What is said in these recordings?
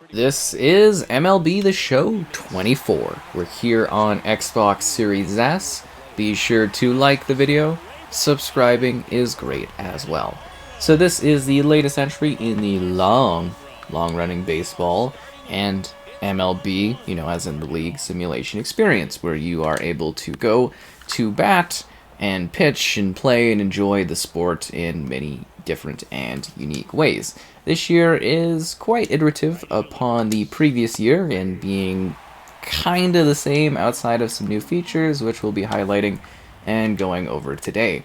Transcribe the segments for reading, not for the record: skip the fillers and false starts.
This is MLB The Show 24. We're here on Xbox Series S. Be sure to like the video. Subscribing is great as well. So this is the latest entry in the long-running baseball and MLB, as in the league simulation experience, where you are able to go to bat and pitch and play and enjoy the sport in many different and unique ways. This year is quite iterative upon the previous year in being kind of the same outside of some new features, which we'll be highlighting and going over today.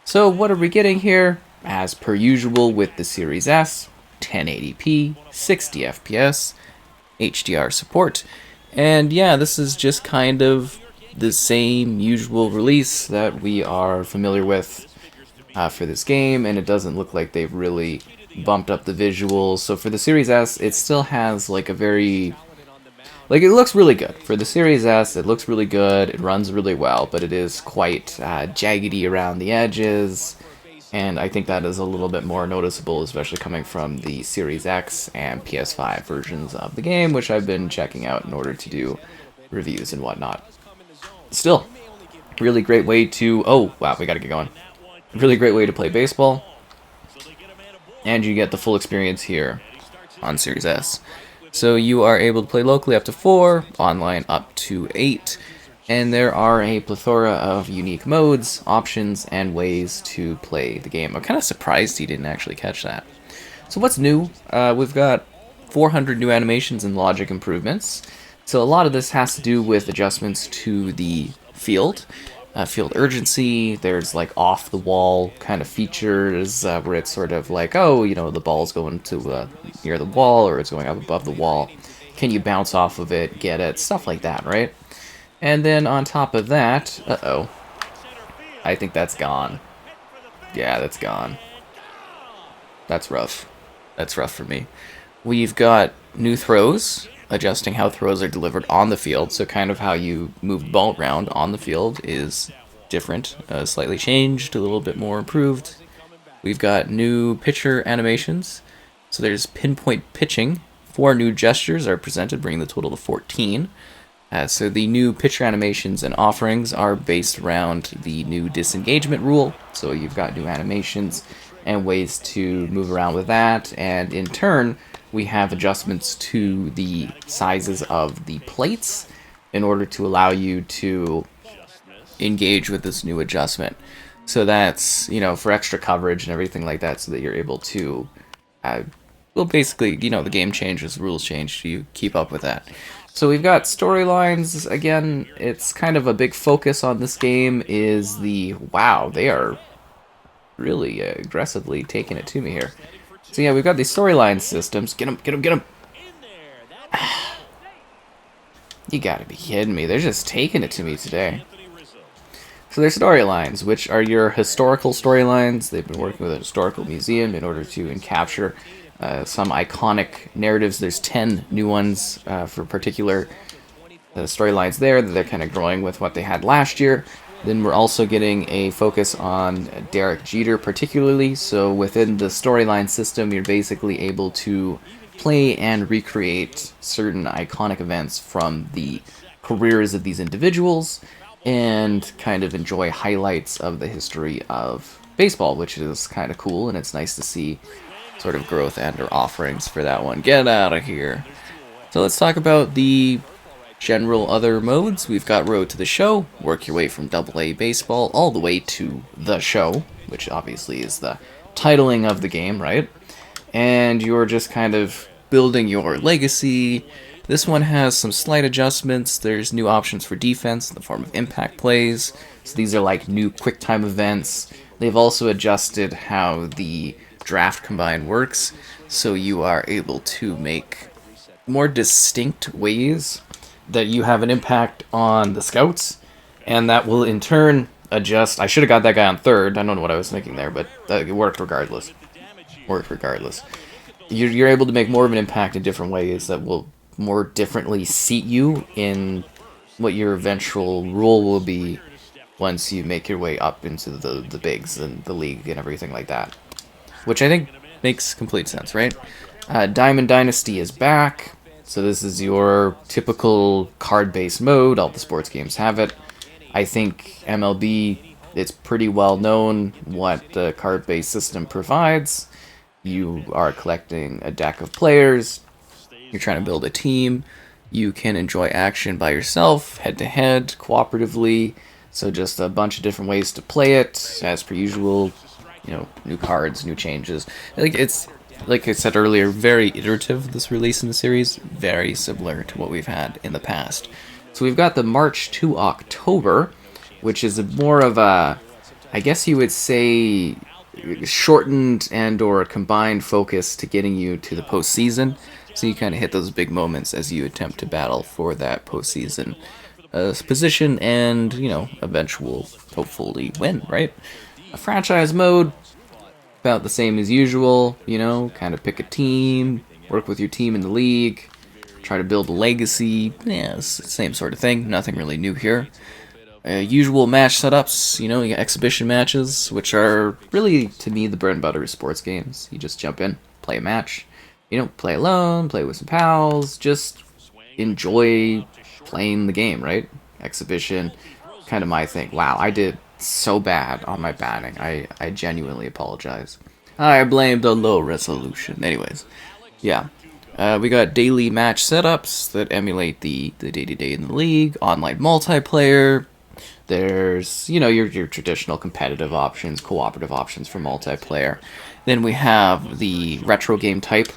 So what are we getting here? As per usual with the Series S, 1080p, 60 FPS, HDR support, and yeah, this is just kind of the same usual release that we are familiar with for this game, and it doesn't look like they've really bumped up the visuals. So for the Series S, it still has like a very... it looks really good. For the Series S, it looks really good, it runs really well, but it is quite jaggedy around the edges, and I think that is a little bit more noticeable, especially coming from the Series X and PS5 versions of the game, which I've been checking out in order to do reviews and whatnot. Still, really great way to... oh, wow, we gotta get going. Really great way to play baseball, and you get the full experience here on Series S. So you are able to play locally up to 4, online up to 8, and there are a plethora of unique modes, options, and ways to play the game. I'm kind of surprised he didn't actually catch that. So what's new? We've got 400 new animations and logic improvements. So a lot of this has to do with adjustments to the field. Field urgency, there's like off-the-wall kind of features where it's sort of like, oh, the ball's going to near the wall, or it's going up above the wall. Can you bounce off of it, get it, stuff like that, right? And then on top of that, I think that's gone. Yeah, that's gone. That's rough. That's rough for me. We've got new throws, adjusting how throws are delivered on the field, so kind of how you move the ball around on the field is different, slightly changed, a little bit more improved. We've got new pitcher animations, so there's pinpoint pitching. 4 new gestures are presented, bringing the total to 14. So the new pitcher animations and offerings are based around the new disengagement rule, so you've got new animations and ways to move around with that, and in turn we have adjustments to the sizes of the plates in order to allow you to engage with this new adjustment. So that's, for extra coverage and everything like that, so that you're able to, basically, the game changes, rules change, you keep up with that. So we've got storylines. Again, it's kind of a big focus on this game is wow, they are really aggressively taking it to me here. So yeah, we've got these storyline systems. Get him. You gotta be kidding me. They're just taking it to me today. So there's storylines, which are your historical storylines. They've been working with a historical museum in order to capture some iconic narratives. There's 10 new ones for particular storylines there that they're kind of growing with what they had last year. Then we're also getting a focus on Derek Jeter particularly, so within the storyline system you're basically able to play and recreate certain iconic events from the careers of these individuals and kind of enjoy highlights of the history of baseball, which is kind of cool, and it's nice to see sort of growth and or offerings for that one. Get out of here. So let's talk about the general other modes. We've got Road to the Show, work your way from AA baseball all the way to The Show, which obviously is the titling of the game, right? And you're just kind of building your legacy. This one has some slight adjustments. There's new options for defense in the form of impact plays. So these are like new quick time events. They've also adjusted how the draft combine works, so you are able to make more distinct ways that you have an impact on the scouts, and that will in turn adjust. I should have got that guy on third. I don't know what I was thinking there, but it worked regardless. You're able to make more of an impact in different ways that will more differently seat you in what your eventual role will be once you make your way up into the bigs and the league and everything like that. Which I think makes complete sense, right? Diamond Dynasty is back. So this is your typical card-based mode. All the sports games have it. I think MLB, it's pretty well known what the card-based system provides. You are collecting a deck of players. You're trying to build a team. You can enjoy action by yourself, head-to-head, cooperatively. So just a bunch of different ways to play it, as per usual. New cards, new changes. It's, like I said earlier, very iterative, this release in the series. Very similar to what we've had in the past. So we've got the March to October, which is more of a, I guess you would say, shortened and or combined focus to getting you to the postseason. So you kind of hit those big moments as you attempt to battle for that postseason position and, eventual, hopefully, win, right? A franchise mode, about the same as usual, kind of pick a team, work with your team in the league, try to build a legacy. Yeah, it's the same sort of thing, nothing really new here. Usual match setups, you got exhibition matches, which are really, to me, the bread and butter of sports games. You just jump in, play a match. Play alone, play with some pals, just enjoy playing the game, right? Exhibition, kind of my thing. Wow, I did so bad on my batting. I genuinely apologize. I blame the low resolution. Anyways, yeah. We got daily match setups that emulate the day-to-day in the league, online multiplayer. There's, your traditional competitive options, cooperative options for multiplayer. Then we have the retro game type.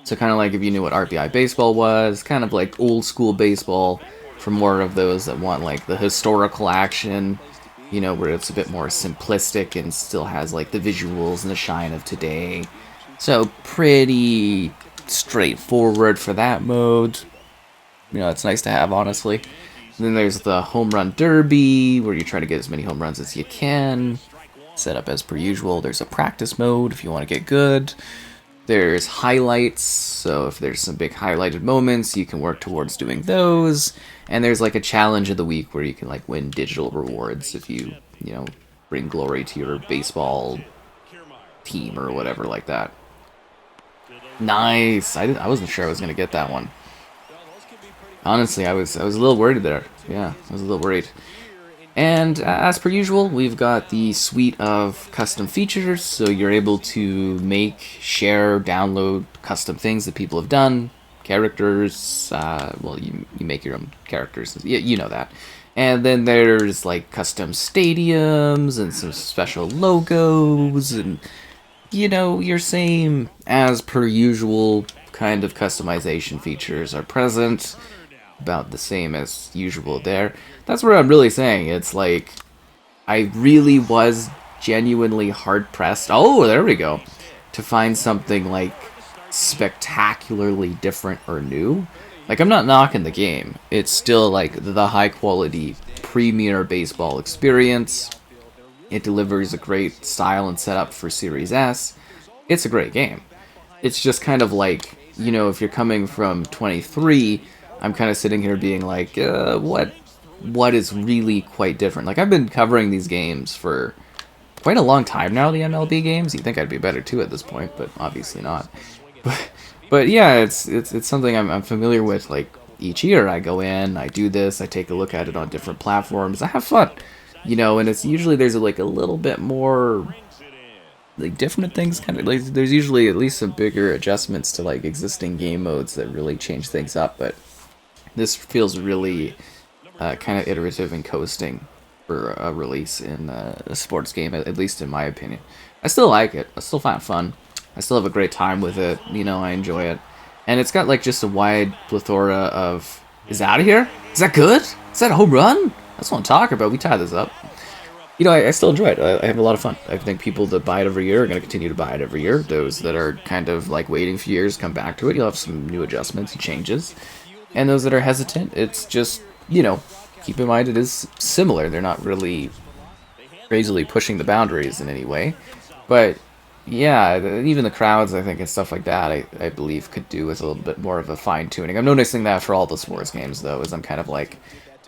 So kind of like if you knew what RBI baseball was, kind of like old school baseball for more of those that want like the historical action, where it's a bit more simplistic and still has like the visuals and the shine of today. So pretty straightforward for that mode. It's nice to have, honestly. And then there's the home run derby, where you try to get as many home runs as you can. Set up as per usual. There's a practice mode if you want to get good. There's highlights, so if there's some big highlighted moments, you can work towards doing those. And there's like a challenge of the week where you can like win digital rewards if you, bring glory to your baseball team or whatever like that. Nice. I wasn't sure I was gonna get that one. Honestly, I was a little worried there. Yeah, I was a little worried. And as per usual, we've got the suite of custom features, so you're able to make, share, download custom things that people have done, characters, you make your own characters, you know that. And then there's like custom stadiums and some special logos and, your same as per usual kind of customization features are present. About the same as usual there. That's what I'm really saying. It's like, I really was genuinely hard-pressed, oh, there we go, to find something like spectacularly different or new. Like, I'm not knocking the game. It's still like the high-quality premier baseball experience. It delivers a great style and setup for Series S. It's a great game. It's just kind of like, if you're coming from 23, I'm kind of sitting here being like, what is really quite different? Like, I've been covering these games for quite a long time now, the MLB games. You'd think I'd be better too at this point, but obviously not. But yeah, it's something I'm familiar with. Like, each year I go in, I do this, I take a look at it on different platforms, I have fun, and it's usually there's like a little bit more like different things, kind of like there's usually at least some bigger adjustments to like existing game modes that really change things up, but this feels really kind of iterative and coasting for a release in a sports game, at least in my opinion. I still like it. I still find it fun. I still have a great time with it. I enjoy it. And it's got like just a wide plethora of... Is that out of here? Is that good? Is that a home run? That's what I'm talking about. We tie this up. I still enjoy it. I have a lot of fun. I think people that buy it every year are going to continue to buy it every year. Those that are kind of like waiting for years to come back to it, you'll have some new adjustments and changes. And those that are hesitant, it's just, keep in mind it is similar. They're not really crazily pushing the boundaries in any way. But, yeah, even the crowds, I think, and stuff like that, I believe could do with a little bit more of a fine-tuning. I'm noticing that for all the sports games, though, as I'm kind of like,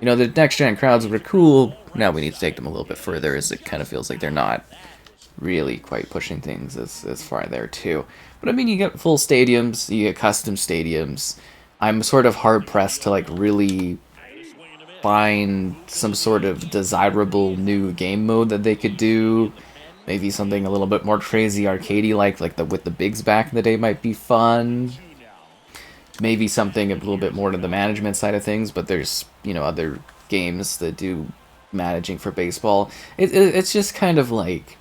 the next-gen crowds were cool, now we need to take them a little bit further, as it kind of feels like they're not really quite pushing things as far there too. But I mean, you get full stadiums, you get custom stadiums. I'm sort of hard pressed to like really find some sort of desirable new game mode that they could do. Maybe something a little bit more crazy arcadey like the with the bigs back in the day might be fun. Maybe something a little bit more to the management side of things, but there's, other games that do managing for baseball. It's just kind of like,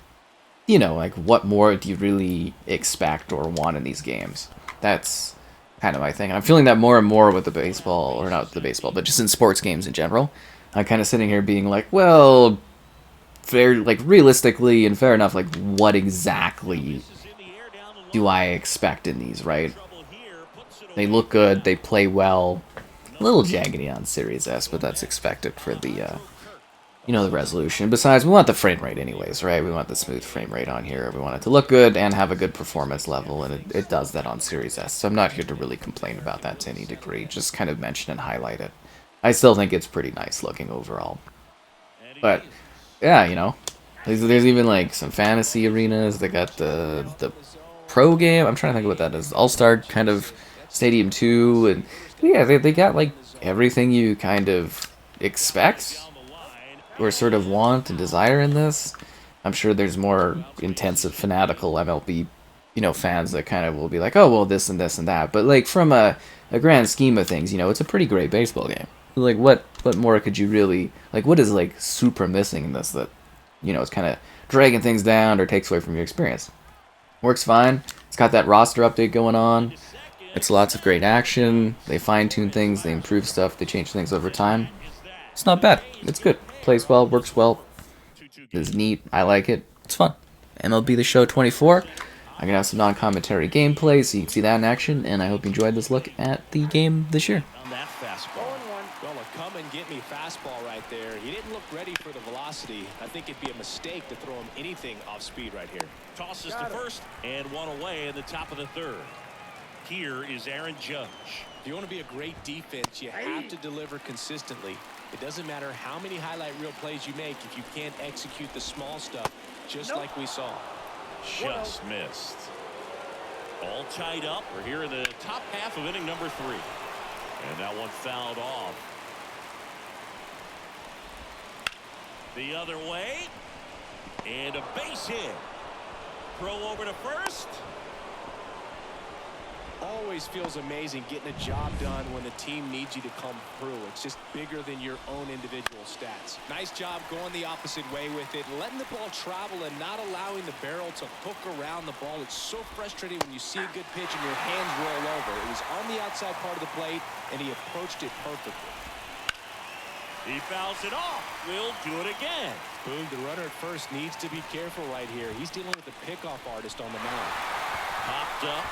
like what more do you really expect or want in these games? That's kind of my thing. And I'm feeling that more and more with the baseball, or not the baseball, but just in sports games in general. I'm kind of sitting here being like, well, fair, like realistically and fair enough, like what exactly do I expect in these, right? They look good, they play well. A little jaggedy on Series S, but that's expected for the, the resolution. Besides, we want the frame rate anyways, right? We want the smooth frame rate on here. We want it to look good and have a good performance level, and it does that on Series S. So I'm not here to really complain about that to any degree. Just kind of mention and highlight it. I still think it's pretty nice looking overall. But, yeah, there's even like some fantasy arenas. They got the pro game. I'm trying to think of what that is. All-Star kind of Stadium 2, and yeah, they got like everything you kind of expect or sort of want and desire in this. I'm sure there's more intensive fanatical MLB, fans that kind of will be like, oh well, this and this and that. But like from a grand scheme of things, it's a pretty great baseball game. Like what more could you really like? What is like super missing in this that it's kind of dragging things down or takes away from your experience? Works fine. It's got that roster update going on. It's lots of great action. They fine-tune things, they improve stuff, they change things over time. It's not bad. It's good. Plays well, works well. It's neat. I like it. It's fun. MLB The Show 24. I'm going to have some non-commentary gameplay so you can see that in action, and I hope you enjoyed this look at the game this year. On that fastball. Well, a come and get me fastball right there. He didn't look ready for the velocity. I think it'd be a mistake to throw him anything off speed right here. Tosses to first and one away in the top of the third. Here is Aaron Judge. If you want to be a great defense, you have to deliver consistently. It doesn't matter how many highlight reel plays you make if you can't execute the small stuff, just like we saw. Just missed. All tied up. We're here in the top half of inning number 3. And that one fouled off. The other way. And a base hit. Throw over to first. Always feels amazing getting a job done when the team needs you to come through. It's just bigger than your own individual stats. Nice job going the opposite way with it, letting the ball travel and not allowing the barrel to hook around the ball. It's so frustrating when you see a good pitch and your hands roll over. It was on the outside part of the plate, and he approached it perfectly. He fouls it off. We'll do it again. Boom, the runner at first needs to be careful right here. He's dealing with the pickoff artist on the mound. Popped up.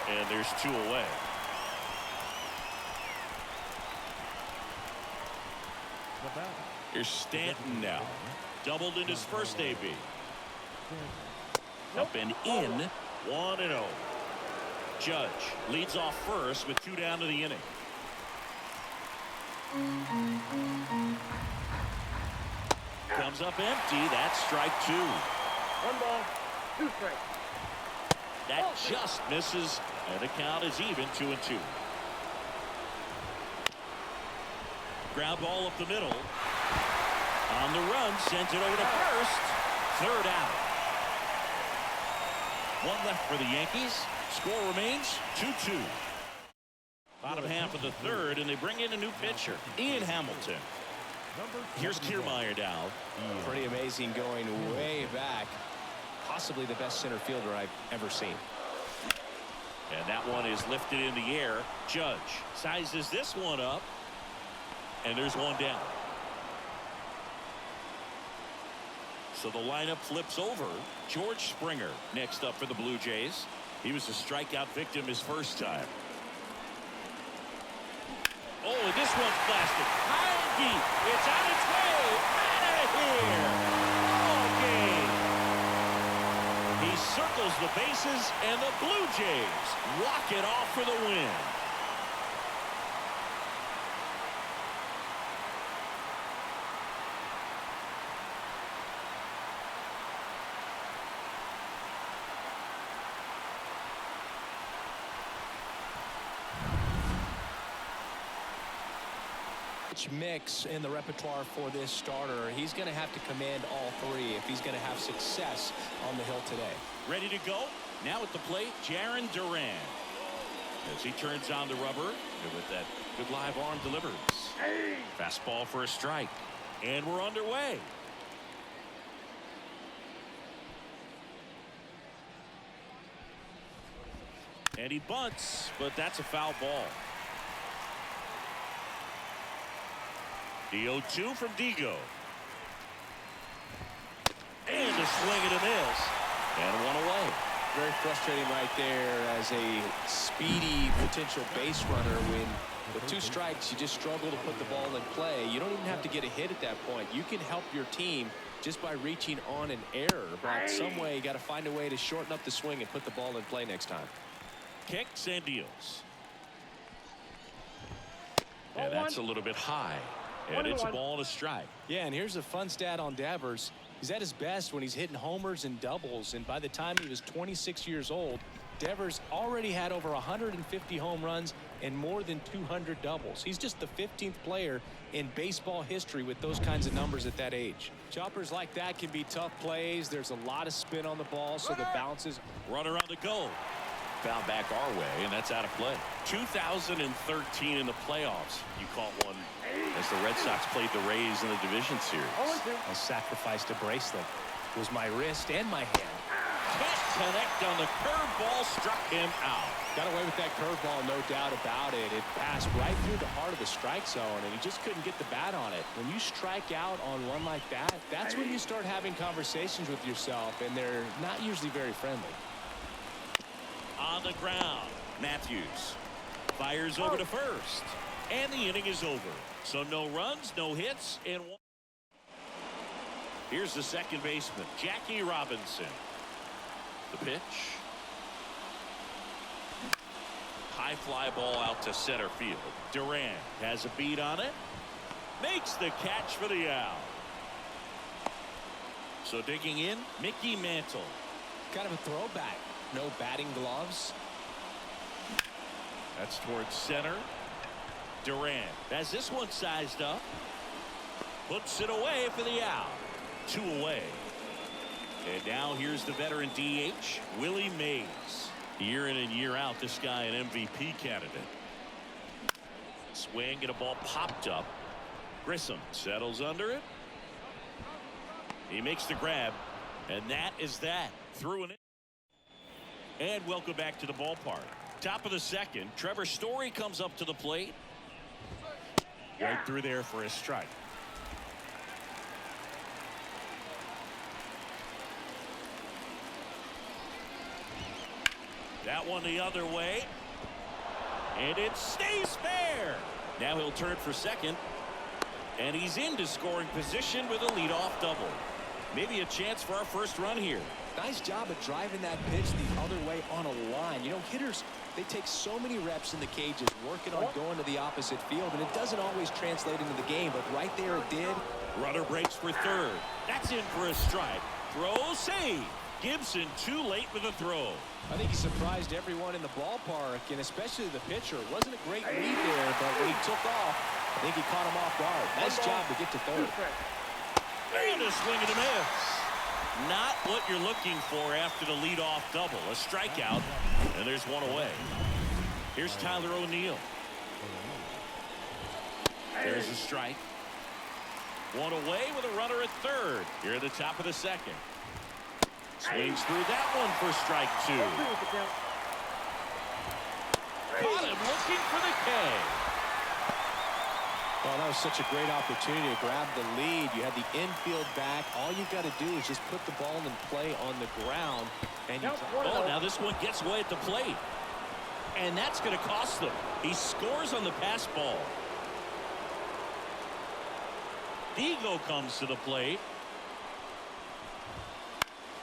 And there's 2 away. Here's Stanton now. Doubled in his first AB. Up and in. 1-0. Judge leads off first with 2 down to the inning. Comes up empty. That's strike 2. 1 ball, 2 strikes. That just misses, and the count is even 2-2. Ground ball up the middle. On the run, sends it over to first. 3rd out. 1 left for the Yankees. Score remains 2-2. Bottom half of the 3rd, and they bring in a new pitcher, Ian Hamilton. Here's Kiermaier now. Pretty amazing going way back. Possibly the best center fielder I've ever seen. And that one is lifted in the air. Judge sizes this one up. And there's 1 down. So the lineup flips over. George Springer next up for the Blue Jays. He was a strikeout victim his first time. Oh, and this one's blasted. High and deep. It's on its way. Out of here. Ball game. He circles the bases, and the Blue Jays walk it off for the win. Mix in the repertoire for this starter. He's going to have to command all three if he's going to have success on the hill today. Ready to go. Now at the plate, Jarren Duran. As he turns on the rubber, and with that good live arm delivers. Fastball for a strike. And we're underway. And he bunts, but that's a foul ball. The 0-2 from Digo. And a swing and a miss. And one away. Very frustrating right there as a speedy potential base runner. When with 2 strikes, you just struggle to put the ball in play. You don't even have to get a hit at that point. You can help your team just by reaching on an error. But some way, you got to find a way to shorten up the swing and put the ball in play next time. Kicks and deals. And that's a little bit high. And it's a ball and a strike. Yeah, and here's a fun stat on Devers. He's at his best when he's hitting homers and doubles. And by the time he was 26 years old, Devers already had over 150 home runs and more than 200 doubles. He's just the 15th player in baseball history with those kinds of numbers at that age. Choppers like that can be tough plays. There's a lot of spin on the ball, so the bounces. Runner on the go. Found back our way, and that's out of play. 2013 in the playoffs, you caught one as the Red Sox played the Rays in the division series. I sacrificed a bracelet. It was my wrist and my hand. Can't connect on the curveball, struck him out. Got away with that curveball, no doubt about it. It passed right through the heart of the strike zone, and he just couldn't get the bat on it. When you strike out on one like that, that's when you start having conversations with yourself, and they're not usually very friendly. On the ground, Matthews fires over to first, and the inning is over. So no runs, no hits, and one. Here's the second baseman, Jackie Robinson. The pitch. High fly ball out to center field. Duran has a beat on it. Makes the catch for the out. So digging in, Mickey Mantle. Kind of a throwback. No batting gloves. That's towards center. Duran has this one sized up. Puts it away for the out. 2 away. And now here's the veteran DH, Willie Mays. Year in and year out, this guy an MVP candidate. Swing and a ball popped up. Grissom settles under it. He makes the grab. And that is that. Through and in. And welcome back to the ballpark. Top of the second, Trevor Story comes up to the plate. Right through there for a strike. That one the other way. And it stays fair. Now he'll turn for second. And he's into scoring position with a leadoff double. Maybe a chance for our first run here. Nice job of driving that pitch the other way on a line. You know, hitters, they take so many reps in the cages working on going to the opposite field, and it doesn't always translate into the game, but right there it did. Runner breaks for third. That's in for a strike. Throw, save. Gibson too late with a throw. I think he surprised everyone in the ballpark, and especially the pitcher. It wasn't a great lead there, but when he took off, I think he caught him off guard. Nice job to get to third. And a swing and a miss. Not what you're looking for after the leadoff double. A strikeout, and there's one away. Here's Tyler O'Neill. There's a strike. One away with a runner at third. Here at the top of the second. Swings through that one for strike 2. Caught him looking for the K. Well, that was such a great opportunity to grab the lead. You had the infield back. All you've got to do is just put the ball in play on the ground. And oh, now this one gets away at the plate. And that's going to cost them. He scores on the pass ball. Digo comes to the plate.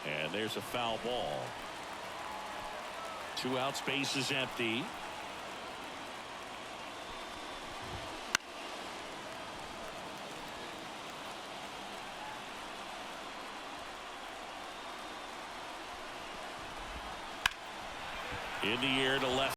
And there's a foul ball. 2 outs, base is empty. In the air to left.